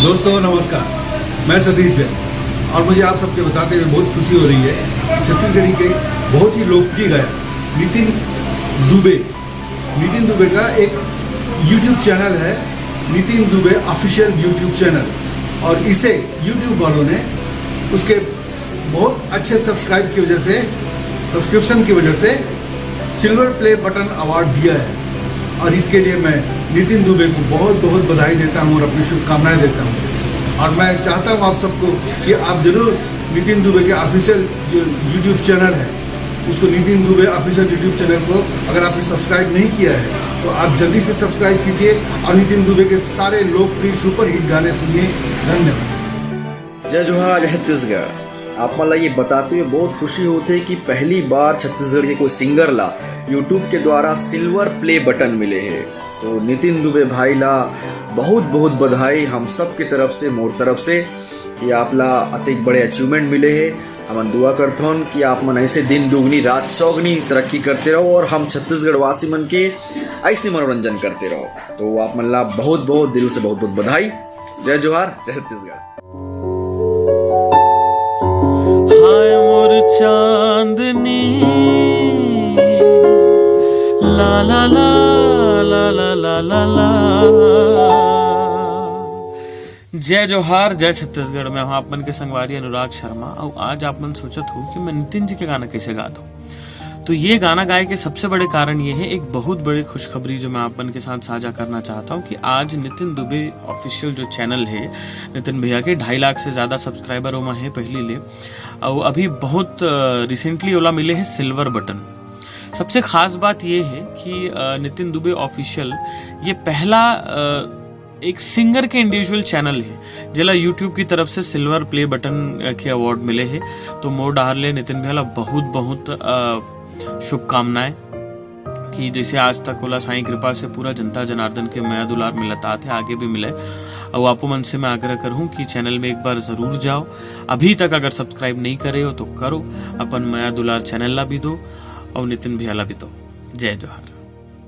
दोस्तों नमस्कार, मैं सतीश है और मुझे आप सबके बताते हुए बहुत खुशी हो रही है। छत्तीसगढ़ी के बहुत ही लोकप्रिय गायक नितिन दुबे का एक यूट्यूब चैनल है, Nitin Dubey official YouTube channel, और इसे यूट्यूब वालों ने उसके बहुत अच्छे सब्सक्रिप्शन की वजह से सिल्वर प्ले बटन अवार्ड दिया है। और इसके लिए मैं नितिन दुबे को बहुत बहुत बधाई देता हूँ और अपनी शुभकामनाएं देता हूँ। और मैं चाहता हूँ आप सबको कि आप ज़रूर नितिन दुबे के ऑफिशियल जो यूट्यूब चैनल है, उसको Nitin Dubey official YouTube channel को अगर आपने सब्सक्राइब नहीं किया है तो आप जल्दी से सब्सक्राइब कीजिए और नितिन दुबे के सारे लोकप्रिय सुपर हिट गाने सुनिए। धन्यवाद। जय जोहार छत्तीसगढ़। आप मला ये बताते हुए बहुत खुशी होती है कि पहली बार छत्तीसगढ़ के कोई सिंगर ला यूट्यूब के द्वारा सिल्वर प्ले बटन मिले हैं। तो नितिन दुबे भाई ला बहुत बहुत बधाई हम सब की तरफ से, मोर तरफ से, कि आप ला अतिक बड़े अचीवमेंट मिले हैं। हम दुआ करते हैं कि आप मन ऐसे दिन दुगनी रात चौगनी तरक्की करते रहो और हम छत्तीसगढ़ वासी मन के ऐसे मनोरंजन करते रहो। तो आप मन ला बहुत बहुत दिल से बहुत बहुत बधाई। जय जोहार, जय छत्तीसगढ़। हाय मोर चांदनी ला ला ला ला ला ला ला ला। जय जोहार, जय छत्तीसगढ़। मैं हूँ आपमन के संगवारी अनुराग शर्मा और आज आपमन सोचत हो कि मैं नितिन जी के गाना कैसे गाता हूँ। तो ये गाना गाए के सबसे बड़े कारण ये है, एक बहुत बड़ी खुशखबरी जो मैं आपन के साथ साझा करना चाहता हूँ कि आज नितिन दुबे ऑफिशियल जो चैनल है नितिन भैया के 2.5 लाख से ज़्यादा सब्सक्राइबर ओमा है पहली ले, और अभी बहुत रिसेंटली ओला मिले हैं सिल्वर बटन। सबसे खास बात ये है कि नितिन दुबे ऑफिशियल ये पहला एक सिंगर के इंडिविजुअल चैनल है जिला यूट्यूब की तरफ से सिल्वर प्ले बटन के अवार्ड मिले हैं। तो मोर डाहर ले नितिन भैया बहुत बहुत शुभकामनाएं कि जैसे आज तक ओला साईं कृपा से पूरा जनता जनार्दन के माया दुलार मिलता थे, आगे भी मिले। और आपो मन से मैं आग्रह करूं कि चैनल में एक बार जरूर जाओ। अभी तक अगर सब्सक्राइब नहीं करे हो तो करो, अपन माया दुलार चैनल ला भी दो और नितिन भैया ला भी दो। जय जोहार।